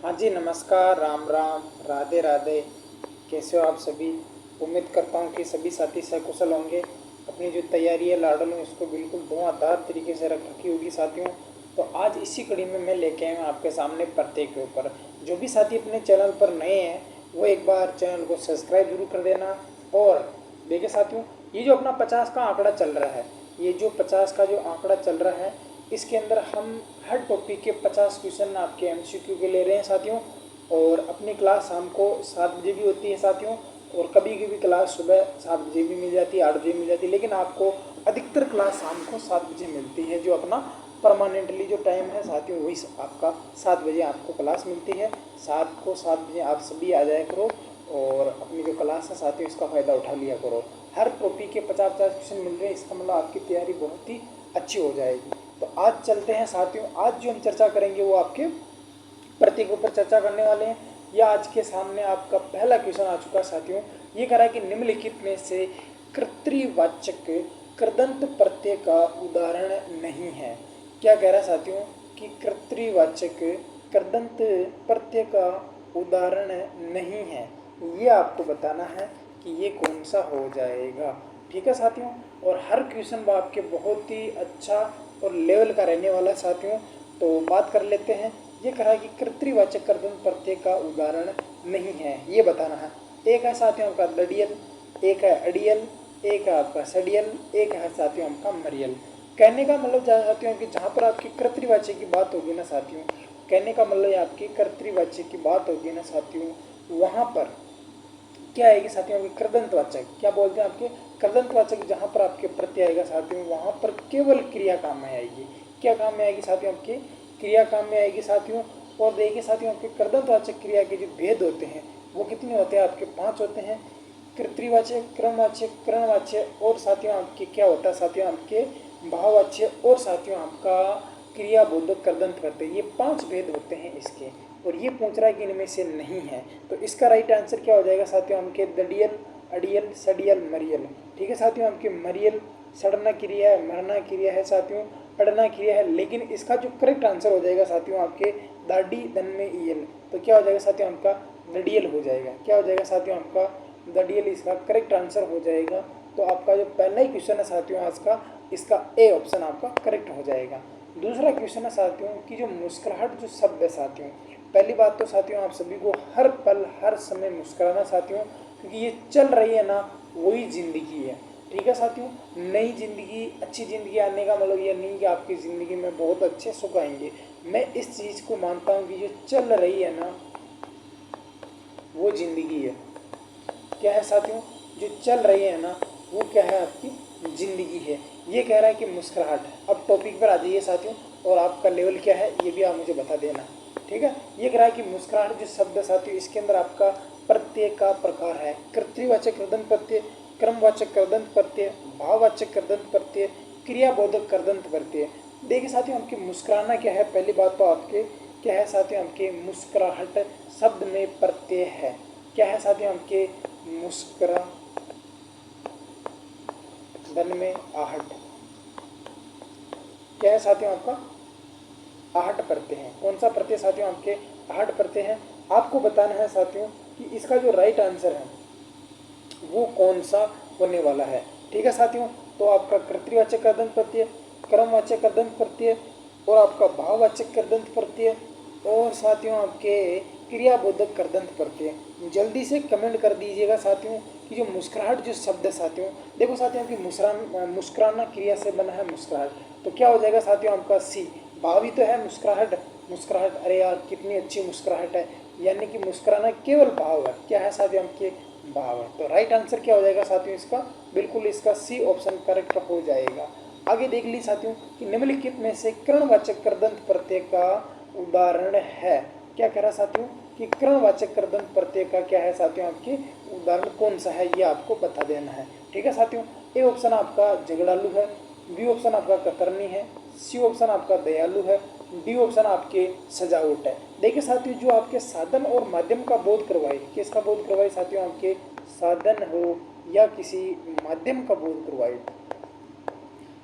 हाँ जी, नमस्कार, राम राम, राधे राधे। कैसे हो आप सभी? उम्मीद करता हूँ कि सभी साथी सकुशल होंगे। अपनी जो तैयारी है लाडो में उसको बिल्कुल धुआंधार तरीके से रख रखी होगी साथियों। तो आज इसी कड़ी में मैं लेके आया हूँ आपके सामने प्रत्येक के ऊपर। जो भी साथी अपने चैनल पर नए हैं वो एक बार चैनल को सब्सक्राइब जरूर कर देना। और देखिए साथियों, ये जो अपना 50 का आंकड़ा चल रहा है, ये जो 50 का जो आंकड़ा चल रहा है, इसके अंदर हम हर टॉपिक के 50 क्वेश्चन आपके एमसीक्यू के ले रहे हैं साथियों। और अपनी क्लास शाम को 7 बजे भी होती है साथियों, और कभी कभी क्लास सुबह 7 बजे भी मिल जाती है, 8 बजे मिल जाती है, लेकिन आपको अधिकतर क्लास शाम को 7 बजे मिलती है। जो अपना परमानेंटली जो टाइम है साथियों, वही आपका 7 बजे आपको क्लास मिलती है। 7 बजे आप सभी आ जाया करो और अपनी जो क्लास है साथियों, इसका फ़ायदा उठा लिया करो। हर टॉपिक के 50-50 क्वेश्चन मिल रहे हैं, इसका मतलब आपकी तैयारी बहुत ही अच्छी हो जाएगी। तो आज चलते हैं साथियों। आज जो हम चर्चा करेंगे वो आपके प्रतीक ऊपर चर्चा करने वाले हैं। या आज के सामने आपका पहला क्वेश्चन आ चुका है साथियों। ये कह रहा है कि निम्नलिखित में से कर्तृवाचक कृदंत प्रत्यय का उदाहरण नहीं है। क्या कह रहा है साथियों कि कर्तृवाचक कृदंत प्रत्यय का उदाहरण नहीं है। ये आपको बताना है कि ये कौन सा हो जाएगा। ठीक है साथियों। और हर क्वेश्चन आपके बहुत ही अच्छा और लेवल का रहने वाला है साथियों। तो बात कर लेते हैं। ये कहा है कि कर्तृवाचक कर्तव्य प्रत्यय का उदाहरण नहीं है, ये बताना है। एक है साथियों आपका दडियल, एक है अडियल, एक है आपका सडियल, एक है साथियों आपका मरियल। कहने का मतलब साथियों कि जहाँ पर आपकी कर्तृवाच्य की बात होगी ना साथियों, कहने का मतलब आपकी कर्तृवाच्य की बात होगी ना साथियों, वहाँ पर क्या आएगी साथियों आपके कृदंतवाचक। क्या बोलते हैं आपके कृदंतवाचक, जहाँ पर आपके प्रत्यय आएगा साथियों, वहाँ पर केवल क्रिया काम में आएगी। क्या काम में आएगी साथियों? आपके क्रिया काम में आएगी साथियों। और देखिए साथियों, आपके कृदंतवाचक क्रिया के जो भेद होते हैं वो कितने होते हैं? आपके 5 होते हैं। कर्तृवाच्य, क्रमवाच्य, करणवाच्य, और साथियों आपके क्या होता है साथियों? आपके भाववाच्य, और साथियों आपका क्रियाबोधक कृदंत करते हैं। ये 5 भेद होते हैं इसके। और ये पूछ रहा है कि इनमें से नहीं है, तो इसका राइट आंसर क्या हो जाएगा साथियों? हमके दडियल, अडियल, सडियल, मरियल। ठीक है साथियों, हमके मरियल सड़ना क्रिया है, मरना क्रिया है साथियों, अड़ना क्रिया है, लेकिन इसका जो करेक्ट आंसर हो जाएगा साथियों आपके दाडी धन में ईयल। तो क्या हो जाएगा साथियों? आपका दडियल हो जाएगा। क्या हो जाएगा साथियों? आपका दडियल इसका करेक्ट आंसर हो जाएगा। तो आपका जो पहला ही क्वेश्चन है साथियों आज का, इसका ए ऑप्शन आपका करेक्ट हो जाएगा। दूसरा क्वेश्चन है साथियों कि जो मुस्कुराहट जो शब्द है साथियों, पहली बात तो साथियों आप सभी को हर पल हर समय मुस्कुराना साथियों, क्योंकि ये चल रही है ना, वही ज़िंदगी है। ठीक है साथियों। नई ज़िंदगी, अच्छी ज़िंदगी आने का मतलब ये नहीं कि आपकी ज़िंदगी में बहुत अच्छे सुख आएंगे। मैं इस चीज़ को मानता हूँ कि जो चल रही है ना, वो ज़िंदगी है। क्या है साथियों? जो चल रही है ना, वो क्या है? आपकी ज़िंदगी है। ये कह रहा है कि मुस्कुराहट है। अब टॉपिक पर आ जाइए साथियों, और आपका लेवल क्या है ये भी आप मुझे बता देना। ठीक है। ये कह रहा है कि मुस्कुराहट जो शब्द साथियों, इसके अंदर आपका प्रत्यय का प्रकार है कर्तृवाचक कृदंत प्रत्यय, क्रमवाचक कृदंत प्रत्यय, भाववाचक कृदंत प्रत्यय, क्रियाबोधक कृदंत प्रत्यय। देखिए साथियों, आपकी मुस्कुराना क्या है? पहली बात तो आपके क्या है साथियों? आपके मुस्कुराहट शब्द में प्रत्यय है। क्या है साथियों? आपके मुस्कुरा धन में आहट। क्या है साथियों? आपका आहट प्रत्यय है। कौन सा प्रत्यय साथियों? आपके आहट प्रत्यय है। आपको बताना है साथियों कि इसका जो राइट आंसर है वो कौन सा होने वाला है। ठीक है साथियों। तो आपका कर्तृवाचक कृदंत प्रत्यय, क्रमवाचक कृदंत प्रत्यय, और आपका भाववाचक कृदंत प्रत्यय, और साथियों आपके क्रियाबोधक कृदंत प्रत्यय। जल्दी से कमेंट कर दीजिएगा साथियों कि जो मुस्कुराहट जो शब्द है साथियों, देखो साथियों की मुस्कुराना क्रिया से बना है मुस्कुराहट। तो क्या हो जाएगा साथियों? आपका सी। भाव ही तो है मुस्कुराहट। मुस्कुराहट, अरे यार कितनी अच्छी मुस्कुराहट है, यानी कि मुस्कुराना केवल भाव है। क्या है साथियों? आपके भाव है। तो राइट आंसर क्या हो जाएगा साथियों? इसका बिल्कुल इसका सी ऑप्शन करेक्ट हो जाएगा। आगे देख ली साथियों कि निम्नलिखित में से करणवाचक कृदंत प्रत्यय का उदाहरण है। क्या कह रहा साथियों कि करणवाचक कृदंत प्रत्यय का क्या है साथियों? आपके उदाहरण कौन सा है ये आपको बता देना है। ठीक है साथियों। ए ऑप्शन आपका झगड़ालू है, बी ऑप्शन आपका कतरनी है, सी ऑप्शन आपका दयालु है, डी ऑप्शन आपके सजावट है। देखिए साथियों, जो आपके साधन और माध्यम का बोध करवाए, किसका बोध करवाए साथियों? आपके साधन हो या किसी माध्यम का बोध करवाए,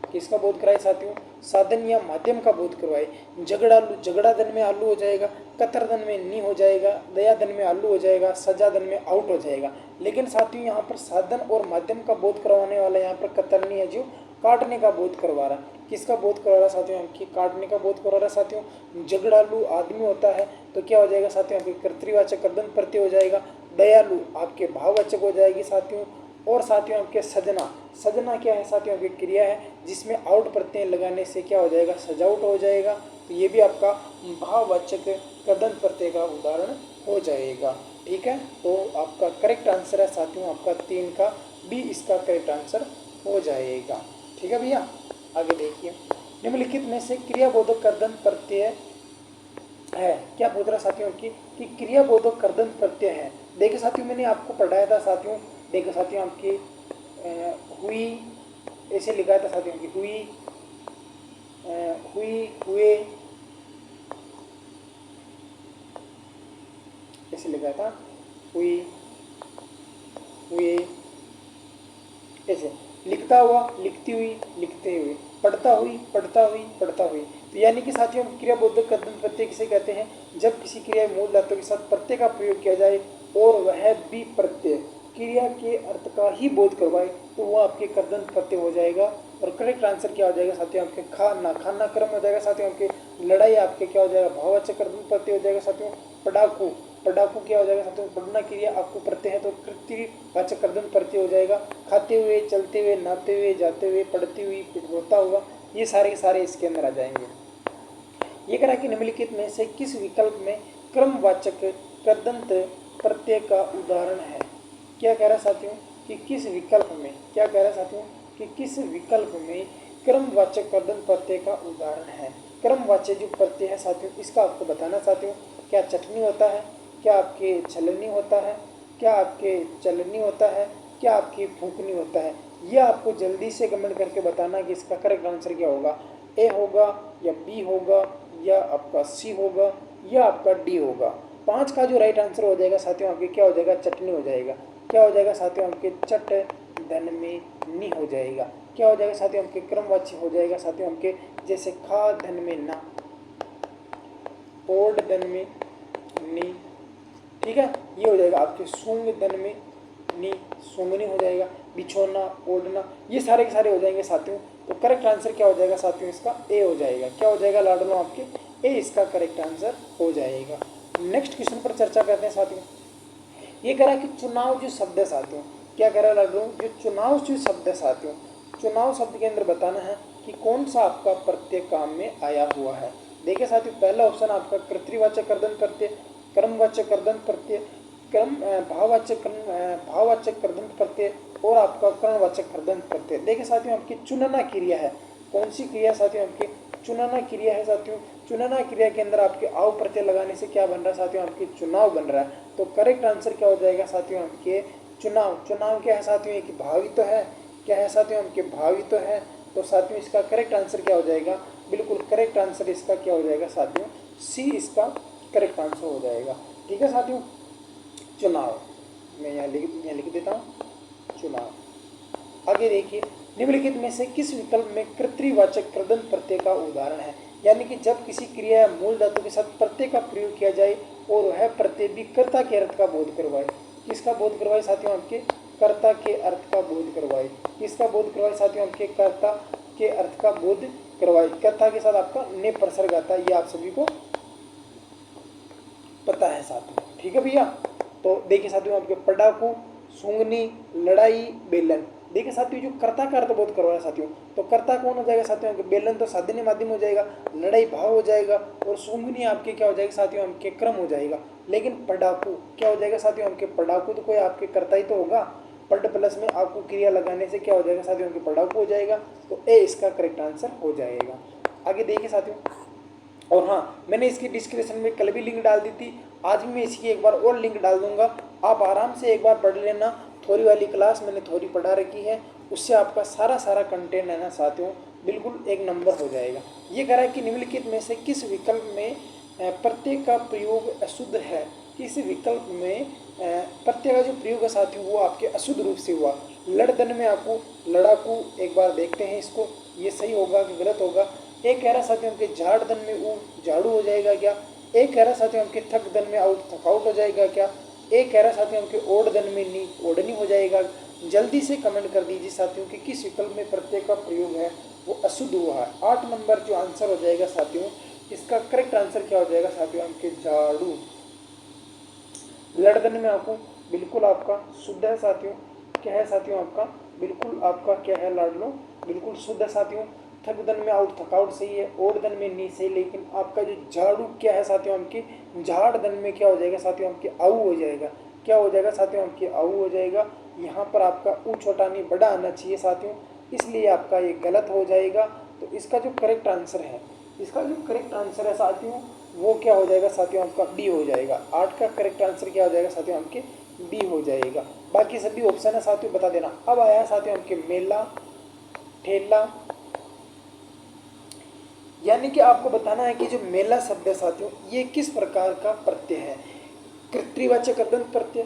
किसका बोध कराए साथियों? साधन या माध्यम का बोध करवाए। झगड़ालू, झगड़ा धन में आलू हो जाएगा, कतर धन में नी हो जाएगा, दया धन में आलू हो जाएगा, सजा धन में आउट हो जाएगा। लेकिन साथियों यहाँ पर साधन और माध्यम का बोध करवाने वाला यहाँ पर कतरनी है जो काटने का बोध करवा रहा है। किसका बोध करवा रहा है साथियों? आपकी काटने का बोध करवा रहा है साथियों। झगड़ालू आदमी होता है तो क्या हो जाएगा साथियों? आपके कर्तृवाचक कर्दन प्रत्यय हो जाएगा। दयालु आपके भाववाचक हो जाएगी साथियों। और साथियों आपके सजना, सजना क्या है साथियों? आपकी क्रिया है जिसमें आउट प्रत्यय लगाने से क्या हो जाएगा? सजावट हो जाएगा। तो ये भी आपका भाववाचक कर्दन प्रत्यय का उदाहरण हो जाएगा। ठीक है, तो आपका करेक्ट आंसर है साथियों आपका 3 का बी इसका करेक्ट आंसर हो जाएगा। ठीक है भैया, आगे देखिए। निम्नलिखित में से क्रियाबोधक कर्दन प्रत्यय है, क्या बोल रहा साथियों कि क्रियाबोधक कर्दन प्रत्यय है। देखिए साथियों मैंने आपको पढ़ाया था साथियों, देखो साथियों आपकी हुई ऐसे लिखा था साथियों की हुई, हुई, हुए ऐसे लिखा था, हुई, हुए ऐसे, लिखता हुआ, लिखती हुई, लिखते हुए, पढ़ता हुई, पढ़ता हुई, पढ़ता हुई। तो यानी कि साथियों क्रियाबोधक कर्दन प्रत्यय किसे कहते हैं? जब किसी क्रिया मूल धातु के साथ प्रत्यय का प्रयोग किया जाए और वह भी प्रत्यय क्रिया के अर्थ का ही बोध करवाए तो वह आपके कर्दन प्रत्यय हो जाएगा। और करेक्ट आंसर क्या हो जाएगा साथियों? आपके खाना, खाना क्रम हो जाएगा साथियों। आपके लड़ाई आपके क्या हो जाएगा? भाववाचक कर्दन प्रत्यय हो जाएगा साथियों। पढ़ाकू, पढ़ाकू क्या हो जाएगा साथियों? पढ़ना क्रिया आपको प्रत्यय है तो कृत्यवाचक कर्दन प्रत्यय हो जाएगा। खाते हुए, चलते हुए, नहाते हुए, जाते हुए, पढ़ती हुई, रोता हुआ, ये सारे के सारे इसके अंदर आ जाएंगे। ये कह रहा है कि निम्नलिखित में से किस विकल्प में क्रमवाचक कर्दंत प्रत्यय का उदाहरण है? क्या कह रहा है साथियों? कि किस विकल्प में, क्या कह रहा है साथियों? कि किस विकल्प में क्रमवाचक कर्दंत प्रत्यय का उदाहरण है। क्रमवाच्य जो प्रत्यय है साथियों इसका आपको बताना साथियों। क्या चटनी होता है? क्या आपके छलनी होता है? क्या आपके चलनी होता है? क्या आपकी फूकनी होता है? यह आपको जल्दी से कमेंट करके बताना कि इसका करेक्ट आंसर क्या होगा। ए होगा या बी होगा या आपका सी होगा या आपका डी होगा। 5 का जो राइट आंसर हो जाएगा साथियों आपके क्या हो जाएगा? चटनी हो जाएगा। क्या हो जाएगा साथियों? आपके चट धन में नी हो जाएगा। क्या हो जाएगा साथियों? आपके क्रमवाची हो जाएगा साथियों आपके जैसे खा धन में ना, ओड धन में नी। ठीक है, ये हो जाएगा आपके सूंग धन में नी, सूंगनी हो जाएगा। बिछोना, ओढ़ना, ये सारे के सारे हो जाएंगे साथियों। तो करेक्ट आंसर क्या हो जाएगा साथियों? इसका ए हो जाएगा। क्या हो जाएगा लाडलो आपके? ए इसका करेक्ट आंसर हो जाएगा। नेक्स्ट क्वेश्चन पर चर्चा करते हैं साथियों। ये कह रहा है कि चुनाव जो शब्द है साथियों, क्या कह रहा है लाडलो? जो चुनाव जो शब्द है साथियों, चुनाव शब्द के अंदर बताना है कि कौन सा आपका प्रत्यय काम में आया हुआ है। देखिए साथियों पहला ऑप्शन आपका कर्तृवाचक कर्दन प्रत्यय, क्रमवाचक कर्दन प्रत्यय, क्रम भाववाचक कर्दन प्रत्यय और आपका कर्णवाचक कर्दन प्रत्यय। देखिए साथियों आपकी चुनना क्रिया है। कौन सी क्रिया साथियों? आपकी चुनना क्रिया है साथियों। चुनना क्रिया के अंदर आपके आव प्रत्यय लगाने से क्या बन रहा है साथियों? आपकी चुनाव बन रहा है। तो करेक्ट आंसर क्या हो जाएगा साथियों? आपके चुनाव। चुनाव क्या है साथियों? एक भावी तो है। क्या है साथियों? आपके भावी तो है। तो साथियों इसका करेक्ट आंसर क्या हो जाएगा? बिल्कुल करेक्ट आंसर इसका क्या हो जाएगा साथियों? सी इसका करेक्ट आंसर हो जाएगा। ठीक है साथियों, चुनाव मैं यहाँ लिख देता हूँ, चुनाव। आगे देखिए, निम्नलिखित में से किस विकल्प में कर्तृवाचक कर्दन प्रत्यय का उदाहरण है? यानी कि जब किसी क्रिया मूल धातु के साथ प्रत्यय का प्रयोग किया जाए और वह प्रत्यय भी कर्ता के अर्थ का बोध करवाए। किसका बोध करवाए साथियों? आपके कर्ता के अर्थ का बोध करवाए। किसका बोध करवाए साथियों? आपके कर्ता के अर्थ का बोध करवाए। कर्ता के साथ आपका ने प्रसर्ग आता है, ये आप सभी को पता है साथियों। ठीक है भैया, तो देखिए साथियों आपके पटाखू, सूंगनी, लड़ाई, बेलन। देखिए साथियों जो कर्ता का अर्थ बोध करवाया साथियों, तो कर्ता कौन हो जाएगा साथियों? बेलन तो साधन माध्यम हो जाएगा, लड़ाई भाव हो जाएगा और सूंगनी आपके क्या हो जाएगा साथियों? आपके क्रम हो जाएगा। लेकिन पटाखू क्या हो जाएगा साथियों? आपके पटाखू तो कोई आपके कर्ता ही तो होगा। पट प्लस में आपको क्रिया लगाने से क्या हो जाएगा साथियों? आपके पटाखू हो जाएगा। तो ए इसका करेक्ट आंसर हो जाएगा। आगे देखिए साथियों, और हाँ मैंने इसकी डिस्क्रिप्शन में कल भी लिंक डाल दी थी, आज भी मैं इसकी एक बार और लिंक डाल दूंगा। आप आराम से एक बार पढ़ लेना। थोड़ी वाली क्लास मैंने थोड़ी पढ़ा रखी है, उससे आपका सारा कंटेंट है ना साथियों बिल्कुल एक नंबर हो जाएगा। ये कह रहा है कि निम्नलिखित में से किस विकल्प में प्रत्यय का प्रयोग अशुद्ध है? किस विकल्प में प्रत्यय का जो प्रयोग है साथियों वो आपके अशुद्ध रूप से हुआ। लड़दन में आपको लड़ाकू, एक बार देखते हैं इसको, ये सही होगा कि गलत होगा। एक कह रहा साथियों आपके झाड़ धन में ऊ झाड़ू हो जाएगा क्या। एक कह रहा साथियों आपके थक धन में आउट थकाउट हो जाएगा क्या। एक कह रहा साथियों आपके ओढ़ धन में नी ओढ़नी हो जाएगा। जल्दी से कमेंट कर दीजिए साथियों कि किस विकल्प में प्रत्यय का प्रयोग है वो अशुद्ध हुआ है। 8 नंबर जो आंसर हो जाएगा साथियों, इसका करेक्ट आंसर क्या हो जाएगा साथियों आपके झाड़ू। लड़धन में आपको बिल्कुल आपका शुद्ध है साथियों। क्या है साथियों आपका बिल्कुल आपका क्या है लाडलो, बिल्कुल शुद्ध है साथियों। थक धन में आउट थकाउट सही है, ओढ़ धन में नी सही, लेकिन आपका जो झाड़ू क्या है साथियों आपकी झाड़ धन में क्या हो जाएगा साथियों आपके आऊ हो जाएगा। क्या हो जाएगा साथियों आपके आऊ हो जाएगा। यहाँ पर आपका ऊ छोटा नहीं बड़ा आना चाहिए साथियों, इसलिए आपका ये गलत हो जाएगा। तो इसका जो करेक्ट आंसर है, इसका जो करेक्ट आंसर है साथियों वो क्या हो जाएगा साथियों आपका डी हो जाएगा। 8 का करेक्ट आंसर क्या हो जाएगा साथियों आपके डी हो जाएगा। बाकी सभी ऑप्शन है साथियों बता देना। अब आया साथियों आपके मेला ठेला, यानी कि आपको बताना है कि जो मेला शब्द है साथियों ये किस प्रकार का प्रत्यय है। कृत्रिवाचक कृदंत प्रत्यय,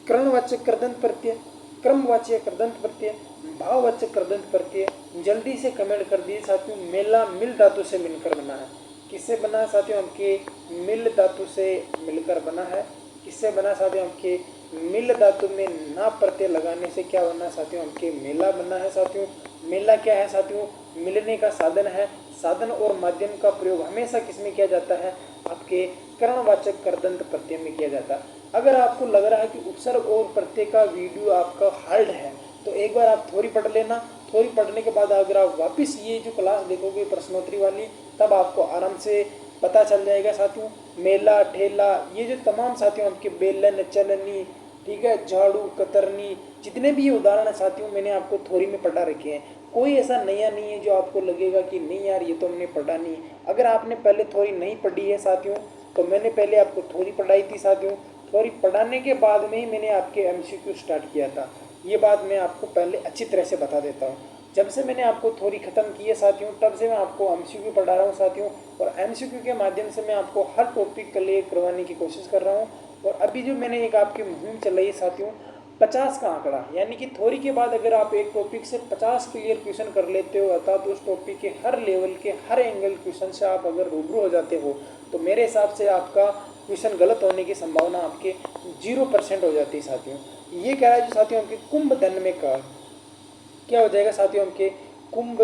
करणवाचक कृदंत प्रत्यय, क्रमवाचक कृदंत प्रत्यय, भाववाचक कृदंत प्रत्यय। जल्दी से कमेंट कर दिए साथियों। मेला मिल धातु से मिलकर बना है। किससे बना है साथियों आपके मिल धातु से मिलकर बना है। किससे बना साथियों आपके मिल धातु में ना प्रत्यय लगाने से क्या बना साथियों आपके मेला बना है साथियों। मेला क्या है साथियों मिलने का साधन है। साधन और माध्यम का प्रयोग हमेशा किसमें किया जाता है आपके करणवाचक कृदंत प्रत्यय में किया जाता है। अगर आपको लग रहा है कि उपसर्ग और प्रत्यय का वीडियो आपका हार्ड है तो एक बार आप थोड़ी पढ़ लेना। थोड़ी पढ़ने के बाद अगर आप वापस ये जो क्लास देखोगे प्रश्नोत्तरी वाली तब आपको आराम से पता चल जाएगा साथियों। मेला ठेला ये जो तमाम साथियों आपके बेलन चलनी ठीक है झाड़ू कतरनी जितने भी ये उदाहरण है साथियों मैंने आपको थोड़ी में पढ़ा रखे हैं। कोई ऐसा नया नहीं है जो आपको लगेगा कि नहीं यार ये तो हमने पढ़ा नहीं है। अगर आपने पहले थोड़ी नहीं पढ़ी है साथियों तो मैंने पहले आपको थोड़ी पढ़ाई थी साथियों। थोड़ी पढ़ाने के बाद में ही मैंने आपके एमसीक्यू स्टार्ट किया था। ये बात मैं आपको पहले अच्छी तरह से बता देता हूँ। जब से मैंने आपको थोड़ी ख़त्म की है साथियों तब से मैं आपको एमसीक्यू पढ़ा रहा हूँ साथियों। और एमसीक्यू के माध्यम से मैं आपको हर टॉपिक क्लियर करवाने की कोशिश कर रहा हूँ। और अभी जो मैंने एक आपकी मुहिम चलाई है साथियों 50 का आंकड़ा, यानी कि थोड़ी के बाद अगर आप एक टॉपिक से 50 क्लियर क्वेश्चन कर लेते हो अर्थात तो उस टॉपिक के हर लेवल के हर एंगल क्वेश्चन से आप अगर रूबरू हो जाते हो तो मेरे हिसाब से आपका क्वेश्चन गलत होने की संभावना आपके 0% हो जाती है साथियों। ये कह रहा है जो साथियों आपके कुंभ धन में का क्या हो जाएगा साथियों आपके कुंभ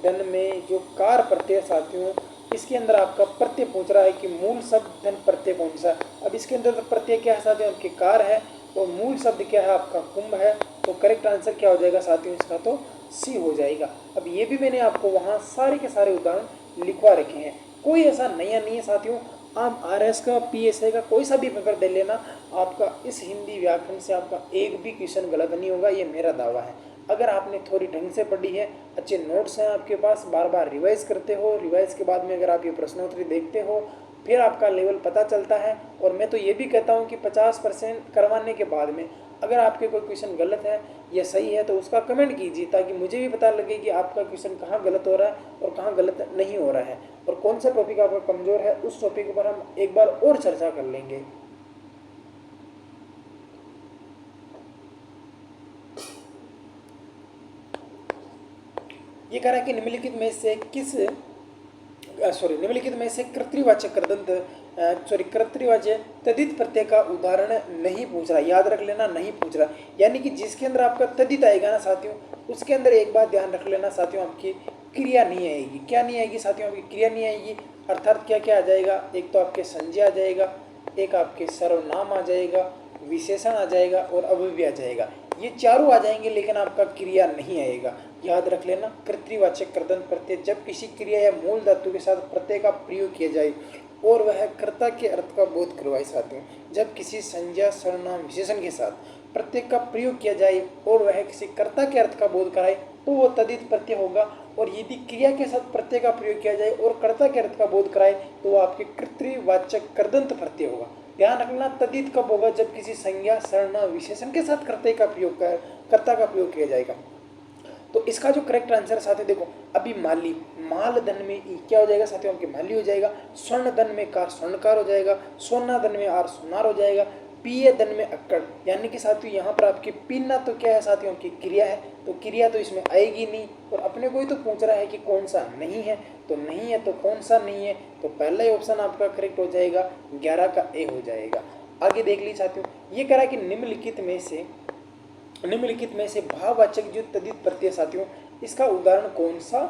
धन में जो कार प्रत्यय साथियों इसके अंदर आपका प्रत्यय पूछ रहा है कि मूल शब्द धन प्रत्यय कौन सा। अब इसके अंदर तो प्रत्यय क्या है साथियों आपके कार है और मूल शब्द क्या है आपका कुंभ है। तो करेक्ट आंसर क्या हो जाएगा साथियों इसका तो सी हो जाएगा। अब ये भी मैंने आपको वहाँ सारे के सारे उदाहरण लिखवा रखे हैं। कोई ऐसा नया नहीं है साथियों। आप आरएस का पीएसआई का कोई सा भी पेपर दे लेना आपका इस हिंदी व्याकरण से आपका एक भी क्वेश्चन गलत नहीं होगा, ये मेरा दावा है। अगर आपने थोड़ी ढंग से पढ़ी है अच्छे नोट्स हैं आपके पास बार बार रिवाइज करते हो रिवाइज के बाद में अगर आप ये प्रश्नोत्तरी देखते हो फिर आपका लेवल पता चलता है। और मैं तो ये भी कहता हूँ कि 50% करवाने के बाद में अगर आपके कोई क्वेश्चन गलत है या सही है तो उसका कमेंट कीजिए ताकि मुझे भी पता लगे कि आपका क्वेश्चन कहाँ गलत हो रहा है और कहाँ गलत नहीं हो रहा है और कौन सा टॉपिक आपका कमज़ोर है। उस टॉपिक पर हम एक बार और चर्चा कर लेंगे। ये कह रहा है कि निम्नलिखित में से किस निम्नलिखित में से कर्तृवाचक कृदंत कर्तृवाचक तदित प्रत्यय का उदाहरण नहीं पूछ रहा। याद रख लेना नहीं पूछ रहा, यानी कि जिसके अंदर आपका तदित आएगा ना साथियों उसके अंदर एक बात ध्यान रख लेना साथियों आपकी क्रिया नहीं आएगी। क्या नहीं आएगी साथियों आपकी क्रिया नहीं आएगी। अर्थात क्या क्या आ जाएगा, एक तो आपके संज्ञा आ जाएगा, एक आपके सर्वनाम आ जाएगा, विशेषण आ जाएगा और अव्यय आ जाएगा। ये चारों आ जाएंगे लेकिन आपका क्रिया नहीं आएगा। याद रख लेना कर्तृवाचक कृदंत प्रत्यय जब किसी क्रिया या मूल धातु के साथ प्रत्यय का प्रयोग किया जाए और वह कर्ता के अर्थ का बोध करवाए साथियों। जब किसी संज्ञा सर्वनाम विशेषण के साथ प्रत्यय का प्रयोग किया जाए और वह किसी कर्ता के अर्थ का बोध कराए तो वो तदित प्रत्यय होगा। और यदि क्रिया के साथ प्रत्यय का प्रयोग किया जाए और कर्ता के अर्थ का बोध कराए तो वो आपके कर्तृवाचक कृदंत प्रत्यय होगा। ध्यान रखना तदित कब होगा, जब किसी संज्ञा सर्वनाम विशेषण के साथ कर्ता का प्रयोग किया जाएगा। तो इसका जो करेक्ट आंसर साथियों देखो अभी माली माल धन में ई क्या हो जाएगा साथियों आपके माली हो जाएगा। स्वर्ण धन में कार स्वर्णकार हो जाएगा। सोना धन में आर सोनार हो जाएगा। पिए दन में अक्कड़, यानी कि साथियों यहाँ पर आपकी पीना तो क्या है साथियों की क्रिया है, तो क्रिया तो इसमें आएगी नहीं। और अपने को ही तो पूछ रहा है कि कौन सा नहीं है, तो नहीं है तो कौन सा नहीं है, तो पहला ही ऑप्शन आपका करेक्ट हो जाएगा, 11 का ए हो जाएगा। आगे देख लीजिए साथियों, ये कह रहा है कि निम्नलिखित में से भाववाचक जो तद्धित प्रत्यय साथियों, इसका उदाहरण कौन सा,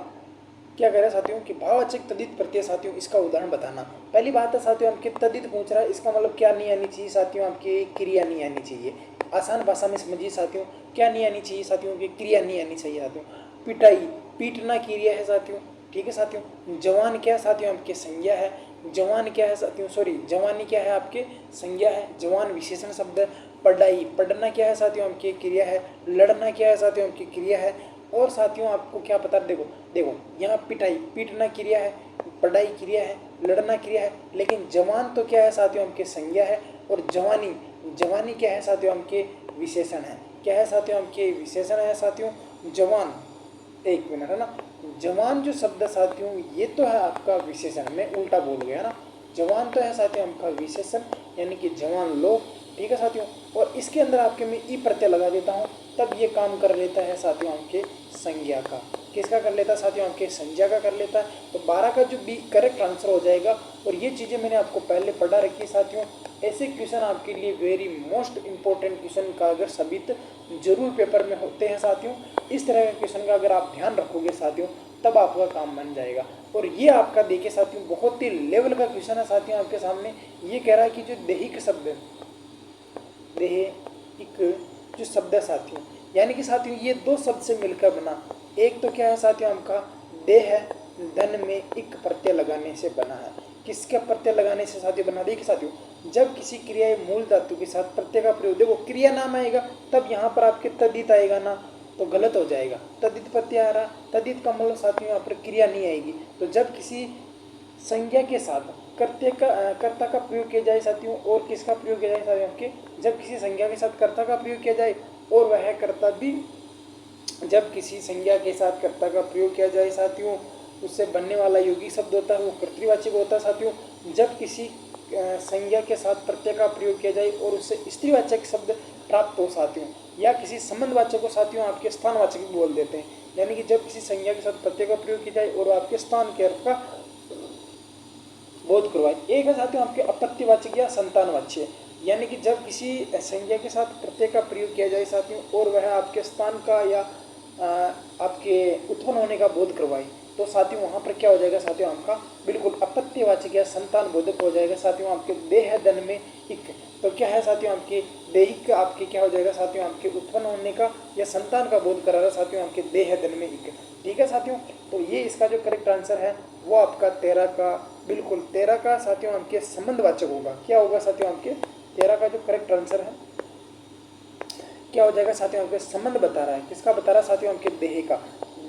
क्या कह रहे हैं साथियों कि भाववाचक तद्धित प्रत्यय साथियों, इसका उदाहरण बताना। पहली बात है साथियों आपके तद्धित पूछ रहा है, इसका मतलब क्या नहीं आनी चाहिए साथियों, आपकी क्रिया नहीं आनी चाहिए। आसान भाषा में समझिए साथियों, क्या नहीं आनी चाहिए साथियों की क्रिया नहीं आनी चाहिए साथियों। पिटाई, पीटना क्रिया है साथियों, ठीक है साथियों। जवान क्या है साथियों आपके संज्ञा है, जवान क्या है साथियों, सॉरी जवानी क्या है आपके संज्ञा है, जवान विशेषण शब्द है। पढ़ाई, पढ़ना क्या है साथियों आपकी क्रिया है। लड़ना क्या है साथियों आपकी क्रिया है। और साथियों आपको क्या पता, देखो यहाँ पिटाई, पीटना क्रिया है, पढ़ाई क्रिया है, लड़ना क्रिया है, लेकिन जवान तो क्या है साथियों आपके संज्ञा है। और जवानी, जवानी क्या है साथियों आपके विशेषण है, क्या है साथियों आपके विशेषण है साथियों जवान। एक मिनट है ना, जवान जो शब्द साथियों ये तो है आपका विशेषण, मैं उल्टा बोल गया ना, जवान तो है साथियों आपका विशेषण, यानी कि जवान लोग, ठीक है साथियों। और इसके अंदर आपके मैं ई प्रत्यय लगा देता हूँ, तब ये काम कर लेता है साथियों आपके संज्ञा का। किसका कर लेता है साथियों आपके संज्ञा का कर लेता है। तो 12 का जो बी करेक्ट आंसर हो जाएगा। और ये चीज़ें मैंने आपको पहले पढ़ा रखी है साथियों, ऐसे क्वेश्चन आपके लिए वेरी मोस्ट इंपॉर्टेंट क्वेश्चन का अगर सबित जरूर पेपर में होते हैं साथियों, इस तरह के क्वेश्चन का अगर आप ध्यान रखोगे साथियों, तब आपका काम बन जाएगा। और ये आपका देखिए साथियों बहुत ही लेवल का क्वेश्चन है साथियों आपके सामने। ये कह रहा है कि जो दैहिक शब्द, दैहिक जो शब्द है साथियों, यानी कि साथियों ये दो शब्द से मिलकर बना, एक तो क्या है साथियों आपका देह है, धन में एक प्रत्यय लगाने से बना है। किसका प्रत्यय लगाने से साथियों बना, देखिए साथियों जब किसी क्रिया मूल धातु के साथ प्रत्यय का प्रयोग, देखो क्रिया नाम आएगा तब यहाँ पर आपके तद्धित आएगा ना, तो गलत हो जाएगा। तद्धित प्रत्यय आ रहा, तद्धित का मतलब साथियों यहाँ पर क्रिया नहीं आएगी। तो जब किसी संज्ञा के साथ कर्ता का प्रयोग किया जाए साथियों, और किसका प्रयोग किया जाए साथियों आपके, जब किसी संज्ञा के साथ कर्ता का प्रयोग किया जाए, और वह कर्ता भी जब किसी संज्ञा के साथ कर्ता का प्रयोग किया जाए साथियों, उससे बनने वाला यौगिक शब्द होता है वो कर्तृवाचक होता है साथियों। जब किसी संज्ञा के साथ प्रत्यय का प्रयोग किया जाए और उससे स्त्रीवाचक शब्द प्राप्त हो साथियों, या किसी संबंधवाचक को साथियों आपके स्थानवाचक भी बोल देते हैं, यानी कि जब किसी संज्ञा के साथ प्रत्यय का प्रयोग किया जाए और आपके स्थान के अर्थ का बोध करवाए। एक है साथियों आपके अपत्यवाचक या संतानवाच्य, यानी कि जब किसी संज्ञा के साथ प्रत्यय का प्रयोग किया जाए साथियों और वह आपके स्थान का या आपके उत्पन्न होने का बोध करवाए, तो साथियों वहाँ पर क्या हो जाएगा साथियों आपका बिल्कुल अपत्यवाचक या संतान बोधक हो जाएगा साथियों आपके देह दन में इक। तो क्या है साथियों आपके दैहिक आपके क्या हो जाएगा साथियों आपके उत्पन्न होने का या संतान का बोध करा रहा साथियों आपके देह दन में इक, ठीक है साथियों। तो ये इसका जो करेक्ट आंसर है वो आपका 13 का, बिल्कुल 13 का साथियों आपके संबंधवाचक होगा। क्या होगा साथियों आपके 13 का जो करेक्ट आंसर है क्या हो जाएगा साथियों आपके संबंध बता रहा है, किसका बता रहा है साथियों आपके देह का।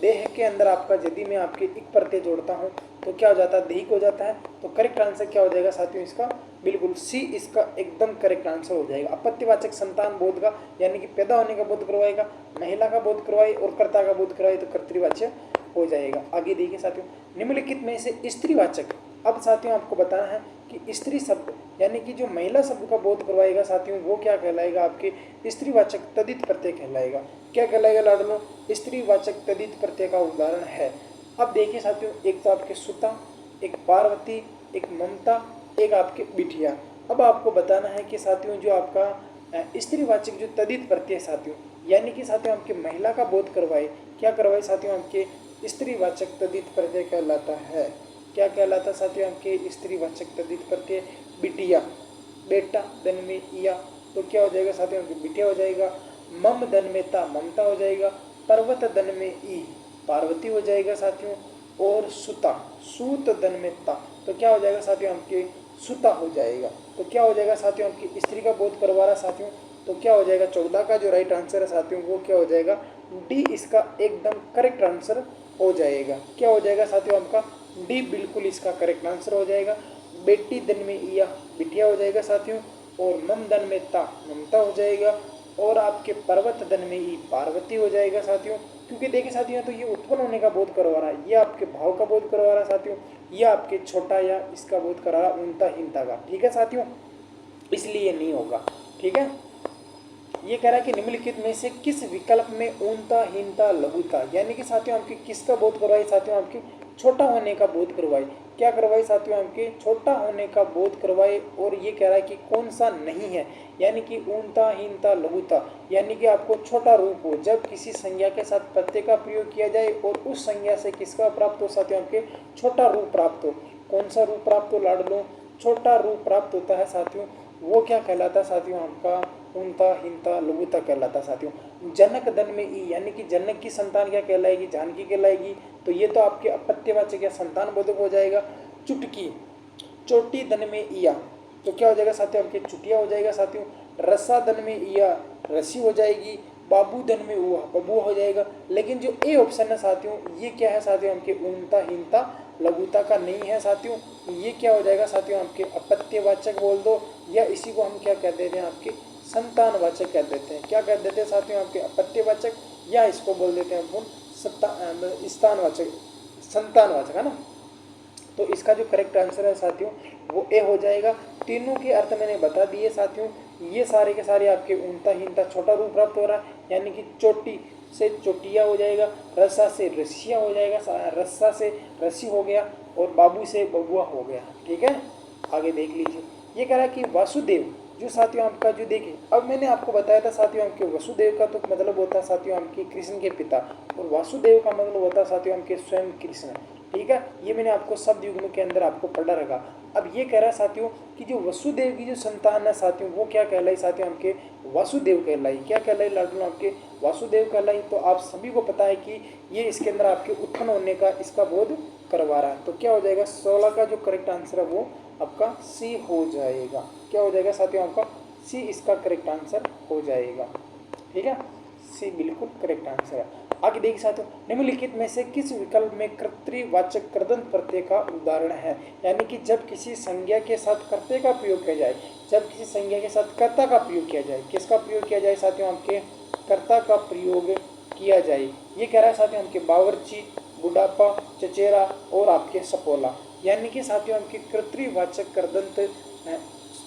देह के अंदर आपका यदि मैं आपके एक प्रत्यय जोड़ता हूँ तो क्या हो जाता है, दैहिक हो जाता है। तो करेक्ट आंसर क्या हो जाएगा साथियों इसका, बिल्कुल सी इसका एकदम करेक्ट आंसर हो जाएगा। अपत्यवाचक संतान बोध का, यानी कि पैदा होने का बोध करवाएगा, महिला का बोध करवाए और कर्ता का बोध करवाए तो कर्तृवाच्य हो जाएगा। आगे देखिए साथियों, निम्नलिखित में से स्त्रीवाचक, अब साथियों आपको बताना है कि स्त्री शब्द यानी कि जो महिला शब्द का बोध करवाएगा साथियों वो क्या कहलाएगा, आपके स्त्रीवाचक तद्धित प्रत्यय कहलाएगा। क्या कहलाएगा लाडलो, स्त्रीवाचक तद्धित प्रत्यय का उदाहरण है। अब देखिए साथियों, एक तो आपके सुता, एक पार्वती, एक ममता, एक आपके बिटिया। अब आपको बताना है कि साथियों जो आपका स्त्रीवाचक जो तद्धित प्रत्यय साथियों, यानी कि साथियों आपके महिला का बोध करवाए, क्या करवाए साथियों आपके स्त्रीवाचक तद्धित प्रत्यय कहलाता है। क्या कहलाता है साथियों आपके स्त्रीवाचक तद्धित प्रत्यय, बिटिया, बेटा धन में या, तो क्या हो जाएगा साथियों आपके बिटिया हो जाएगा। मम धन में ता, ममता हो जाएगा। पर्वत धन में ई, पार्वती हो जाएगा साथियों। और सुता, सूत धन में ता, तो क्या हो जाएगा साथियों आपके सुता हो जाएगा। तो क्या हो जाएगा साथियों आपकी स्त्री का बोध करवा रहा साथियों, तो क्या हो जाएगा 14 का जो राइट आंसर है साथियों वो क्या हो जाएगा, डी इसका एकदम करेक्ट आंसर हो जाएगा। क्या हो जाएगा साथियों आपका डी बिल्कुल इसका करेक्ट आंसर हो जाएगा। बेटी धन में या, बिटिया हो जाएगा साथियों। और मम धन में ता, ममता हो जाएगा। और आपके पर्वत धन में ई, पार्वती हो जाएगा साथियों। क्योंकि देखिए साथियों तो ये उत्पन्न होने का बोध करवा रहा है, ये आपके भाव का बोध करवा रहा है साथियों, ये आपके छोटा या इसका बोध करा रहा ऊंता हीनता का, ठीक है साथियों, इसलिए नहीं होगा। ठीक है। ये कह रहा है कि निम्नलिखित में से किस विकल्प में ऊनता, हीनता, लघुता, यानी कि साथियों आपके किसका बोध करवाई, साथियों आपके छोटा होने का बोध करवाई। क्या करवाई साथियों आपके छोटा होने का बोध करवाए। और ये कह रहा है कि कौन सा नहीं है, यानी कि ऊनता, हीनता, लघुता, यानी कि आपको छोटा रूप हो जब किसी संज्ञा के साथ प्रत्यय का प्रयोग किया जाए और उस संज्ञा से किसका प्राप्त हो, साथियों आपके छोटा रूप प्राप्त हो। कौन सा रूप प्राप्त हो लाडलो, छोटा रूप प्राप्त होता है साथियों, वो क्या कहलाता है साथियों आपका ऊनता, हीनता, लघुता कहलाता साथियों। जनक दन में ई, यानी कि जनक की संतान क्या कहलाएगी, जानकी कहलाएगी। तो ये तो आपके अपत्यवाचक या संतान बोधक हो जाएगा। चुटकी, चोटी दन में इया, तो क्या हो जाएगा साथियों आपके चुटिया हो जाएगा साथियों। रस्सा दन में इया, रस्सी हो जाएगी। बाबू दन में हुआ, बबुआ हो जाएगा। लेकिन जो ए ऑप्शन है साथियों, ये क्या है साथियों आपके ऊनता, हीनता, लघुता का नहीं है साथियों। ये क्या हो जाएगा साथियों आपके अपत्यवाचक बोल दो, या इसी को हम क्या कह देते हैं आपके संतानवाचक कह देते हैं। क्या कह देते हैं साथियों आपके अपत्यवाचक, या इसको बोल देते हैं अपन स्थानवाचक, संतानवाचक, है ना। तो इसका जो करेक्ट आंसर है साथियों वो ए हो जाएगा। तीनों के अर्थ मैंने बता दिए साथियों। ये सारे के सारे आपके ऊनता, हीनता, छोटा रूप प्राप्त हो रहा है, यानी कि चोटी से चोटिया हो जाएगा, रस्सा से रस्सिया हो जाएगा, रस्सा से रस्सी हो गया, और बाबू से बबुआ हो गया। ठीक है, आगे देख लीजिए। ये कह रहा है कि वासुदेव, जो साथियों आपका जो देखिए, अब मैंने आपको बताया था साथियों आपके वसुदेव का तो मतलब होता है साथियों आपके कृष्ण के पिता, और वासुदेव का मतलब होता है साथियों आपके स्वयं कृष्ण। ठीक है, ये मैंने आपको शब्द युग्म के अंदर आपको पढ़ा रखा। अब ये कह रहा है साथियों कि जो वसुदेव की जो संतान है साथियों वो क्या कहलाई साथियों आपके वासुदेव कहलाई। क्या कहलाई लाडलो आपके वासुदेव कहलाई। तो आप सभी को पता है कि ये इसके अंदर आपके उत्पन्न होने का इसका बोध करवा रहा है। तो क्या हो जाएगा 16 का जो करेक्ट आंसर है वो आपका सी हो जाएगा। क्या हो जाएगा साथियों आपका सी इसका करेक्ट आंसर हो जाएगा। ठीक है, सी बिल्कुल करेक्ट आंसर है। आगे देखिए साथियों, निम्नलिखित में से किस विकल्प में कर्तृवाचक कृदंत प्रत्यय का उदाहरण है, यानी कि जब किसी संज्ञा के साथ कर्ते का प्रयोग किया जाए, जब किसी संज्ञा के साथ कर्ता का प्रयोग किया जाए, किसका प्रयोग किया जाए साथियों आपके कर्ता का प्रयोग किया जाए। ये कह रहा है साथियों आपके बावर्ची, बुढ़ापा, चचेरा और आपके सपोला, यानी कि साथियों आपके कर्तृवाचक कृदंत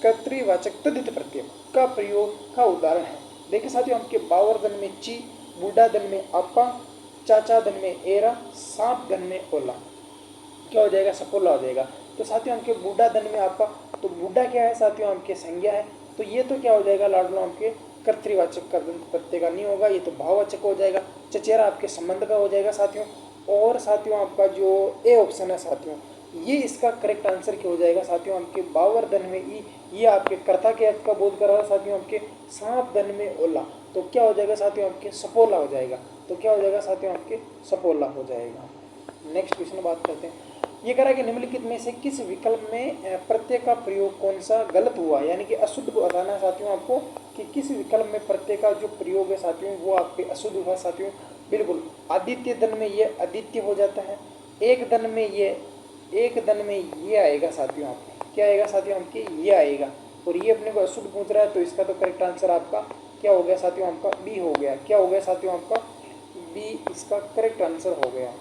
कर्तृवाचक तद्धित प्रत्यय का प्रयोग का उदाहरण है। देखिए साथियों आपके बावर दन में ची, बूढ़ा दन में अपा, चाचा दन में एरा, सांप दन में ओला, क्या हो जाएगा सपोला हो जाएगा। तो साथियों आपके बूढ़ा दन में आपा, तो बूढ़ा क्या है साथियों आपके संज्ञा है, तो ये तो क्या हो जाएगा लाडलो आपके कर्तृवाचक प्रत्यय का नहीं होगा, ये तो भाववाचक हो जाएगा। चचेरा आपके संबंध का हो जाएगा साथियों। और साथियों आपका जो ए ऑप्शन है साथियों, ये इसका करेक्ट आंसर क्या हो जाएगा साथियों आपके बावर दन में ई, ये आपके कर्ता के अर्थ का बोध कर रहा है साथियों आपके सांप दन में ओला, तो क्या हो जाएगा साथियों आपके सपोला हो जाएगा। तो क्या हो जाएगा साथियों आपके सपोला हो जाएगा। नेक्स्ट क्वेश्चन बात करते हैं। ये कह रहा है कि निम्नलिखित में से किस विकल्प में प्रत्यय का प्रयोग कौन सा गलत हुआ, यानी कि अशुद्ध को बताना है साथियों आपको कि किस विकल्प में प्रत्यय का जो प्रयोग है साथियों वो आपके अशुद्ध हुआ साथियों। बिल्कुल, आदित्य दन में ये आदित्य हो जाता है, एक दन में ये आएगा साथियों आपके, क्या आएगा साथियों आपके ये आएगा, और ये अपने को अशुद्ध पूछ रहा है, तो इसका तो करेक्ट आंसर आपका क्या हो गया साथियों आपका बी हो गया। क्या हो गया साथियों आपका बी इसका करेक्ट आंसर हो गया,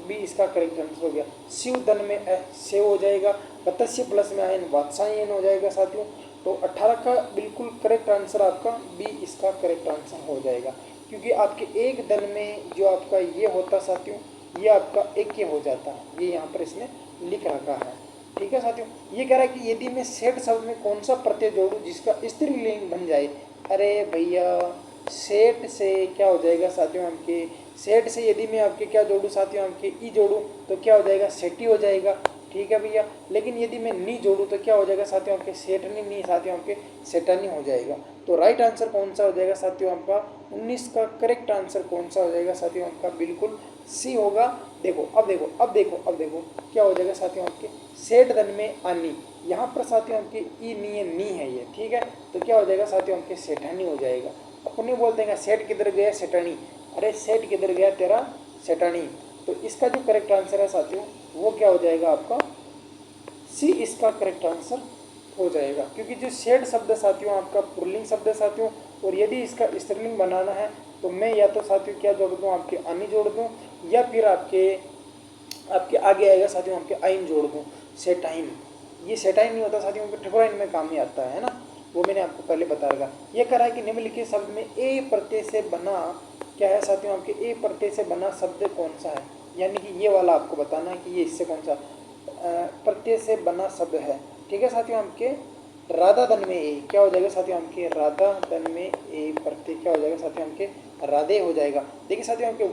बी इसका करेक्ट आंसर हो गया। शिव दन में सेव हो जाएगा, मत्स्य प्लस में आयन वात्सायन हो जाएगा साथियों। तो 18 का बिल्कुल करेक्ट आंसर आपका बी इसका करेक्ट आंसर हो जाएगा, क्योंकि आपके एक दन में जो आपका ये होता साथियों ये आपका एक ये हो जाता है, ये यहाँ पर इसने लिख रखा है। ठीक है साथियों, ये कह रहा है कि यदि मैं सेठ शब्द में कौन सा प्रत्यय जोड़ूं जिसका स्त्रीलिंग बन जाए। अरे भैया सेठ से क्या हो जाएगा साथियों आपके, सेठ से यदि मैं आपके क्या जोड़ूं साथियों आपके ई जोड़ूं तो क्या हो जाएगा सेठी हो जाएगा। ठीक है भैया, लेकिन यदि मैं नी जोड़ूं तो क्या हो जाएगा साथियों आपके सेठनी, नी साथियों आपके सेठानी हो जाएगा। तो राइट आंसर कौन सा हो जाएगा साथियों आपका 19 का करेक्ट आंसर कौन सा हो जाएगा साथियों आपका बिल्कुल सी होगा। देखो अब देखो क्या हो जाएगा साथियों आपके सेठ धन में आनी, यहाँ पर साथियों आपके ई नी है ये। ठीक है, तो क्या हो जाएगा साथियों आपके सेठानी हो जाएगा। अपने बोलते हैं सेठ किधर गया सेठानी, अरे सेठ किधर गया तेरा सेठानी। तो इसका जो करेक्ट आंसर है साथियों वो क्या हो जाएगा आपका सी इसका करेक्ट आंसर हो जाएगा, क्योंकि जो सेठ शब्द साथियों आपका पुल्लिंग शब्द साथियों, और यदि इसका स्त्रीलिंग बनाना है तो मैं या तो साथियों क्या जोड़ दूँ आपके आनी जोड़ दूँ, या फिर आपके आगे आएगा साथियों आपके आइन जोड़ दूँ सेठाइन। ये सेटाइन नहीं होता साथियों, ट्रिकोराइन में काम में आता है ना, वो मैंने आपको पहले बताया था। ये कह रहा है कि निम्नलिखित शब्द में ए प्रत्यय से बना क्या है साथियों, आपके ए प्रत्यय से बना शब्द कौन सा है, यानी कि ये वाला आपको बताना है कि ये इससे कौन सा प्रत्यय से बना शब्द है। ठीक है साथियों, आपके राधा धन में ए क्या हो जाएगा साथियों, आपके राधा धन में ए प्रत्यय क्या हो जाएगा साथियों, आपके राधे हो जाएगा। देखिए साथियों, आपके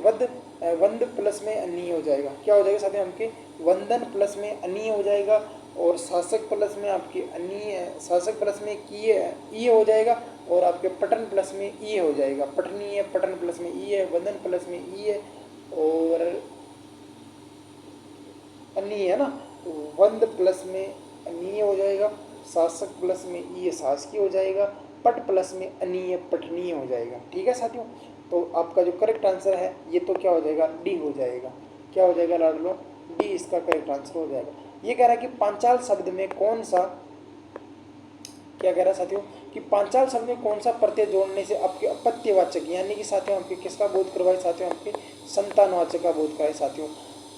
वंद प्लस में अनीय हो जाएगा, क्या हो जाएगा साथियों, आपके वंदन प्लस में अनीय हो जाएगा, और शासक प्लस में आपके अनीय, शासक प्लस में कीय हो जाएगा, और आपके पठन प्लस में ई हो जाएगा, पठनीय, पठन प्लस में ई है, वंदन प्लस में ई है, और अनीय है ना, तो वंद प्लस में अनीय हो जाएगा, शासक प्लस में ई शासकीय हो जाएगा, पट प्लस में अनीय पठनीय हो जाएगा। ठीक है साथियों, तो आपका जो करेक्ट आंसर है ये तो क्या हो जाएगा, डी हो जाएगा। क्या हो जाएगा लाडलो, डी इसका करेक्ट आंसर हो जाएगा। ये कह रहा है कि पांचाल शब्द में कौन सा, क्या कह रहा है साथियों, कि पांचाल शब्द में कौन सा प्रत्यय जोड़ने से आपके अपत्यवाचक, यानी कि साथियों आपके किसका बोध करवाए साथियों, आपके संतानवाचक का बोध कराए साथियों।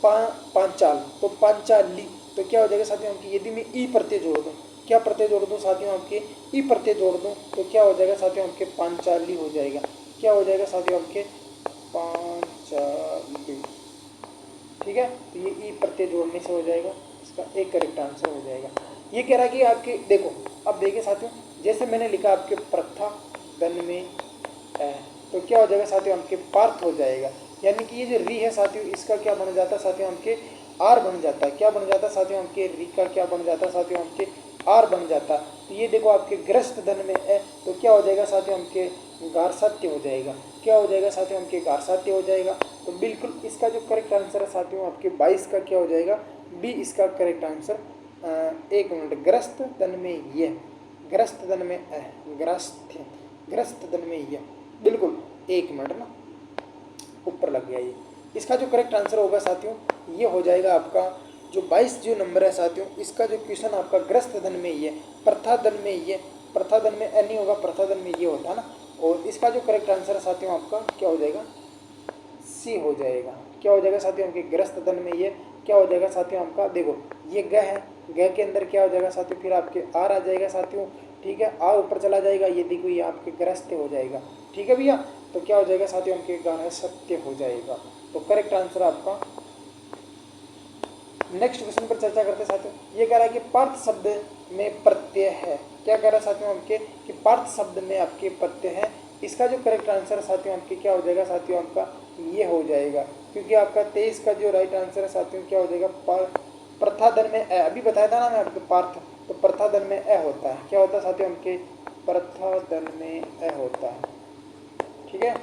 पांचाल तो पांचाली, तो क्या हो जाएगा साथियों आपकी, यदि मैं ई प्रत्यय जोड़ दूँ, क्या प्रत्यय जोड़ दूँ साथियों, आपके ई प्रत्यय जोड़ दूँ तो क्या हो जाएगा साथियों, आपके पांचाली हो जाएगा। क्या हो जाएगा साथियों, आपके पांचाली। ठीक है, तो ये ई प्रत्यय जोड़ने से हो जाएगा, इसका एक करेक्ट आंसर हो जाएगा। ये कह रहा है कि आपके देखो, अब देखिए साथियों, जैसे मैंने लिखा आपके प्रथा धन में है, तो क्या हो जाएगा साथियों, आपके पार्थ हो जाएगा, यानी कि ये जो री है साथियों, इसका क्या बन जाता है साथियों, आपके आर बन जाता है। क्या बन जाता है साथियों, आपके री का क्या बन जाता है साथियों, आपके आर बन जाता है। तो ये देखो आपके ग्रस्त धन में है, तो क्या हो जाएगा साथियों, आपके गारसात्य हो जाएगा। क्या हो जाएगा साथियों, आपके गारसात्य हो जाएगा। तो बिल्कुल इसका जो करेक्ट आंसर है साथियों, आपके 22 का क्या हो जाएगा, बी इसका करेक्ट आंसर। एक मिनट, ग्रस्त धन में ये, ग्रस्त धन में ग्रस्त धन में ये, बिल्कुल एक मिनट ना, ऊपर लग गया ये। इसका जो करेक्ट आंसर होगा साथियों, ये हो जाएगा आपका जो 22 जो नंबर है साथियों, इसका जो क्वेश्चन आपका ग्रस्त धन में ये, प्रथा धन में ये, प्रथा धन में नहीं होगा, प्रथा धन में ये होता है ना। और इसका जो करेक्ट आंसर है साथियों आपका क्या हो जाएगा, सी हो जाएगा। क्या हो जाएगा साथियों, आपके ग्रस्त धन में ये क्या हो जाएगा साथियों, आपका देखो ये ग है, ग के अंदर क्या हो जाएगा साथियों, फिर आपके आर आ जाएगा साथियों। ठीक है, आ ऊपर चला जाएगा, ये देखो ये आपके ग्रस्त हो जाएगा। ठीक है भैया, तो क्या हो जाएगा साथियों, आपके गाना सत्य हो जाएगा। तो करेक्ट आंसर आपका। नेक्स्ट क्वेश्चन पर चर्चा करते साथियों। ये कह रहा है कि पार्थ शब्द में प्रत्यय है, क्या कह रहा है साथियों आपके, कि पार्थ शब्द में आपके प्रत्यय है। इसका जो करेक्ट आंसर साथियों आपके क्या हो जाएगा साथियों, आपका ये हो जाएगा, क्योंकि आपका 23 का जो राइट आंसर है साथियों क्या हो जाएगा, प्रथा धन में ए, अभी बताया था ना मैं आपके पार्थ, तो प्रथा धन में ए होता है। क्या होता है साथियों आपके, प्रथा धन में ए होता है। ठीक है।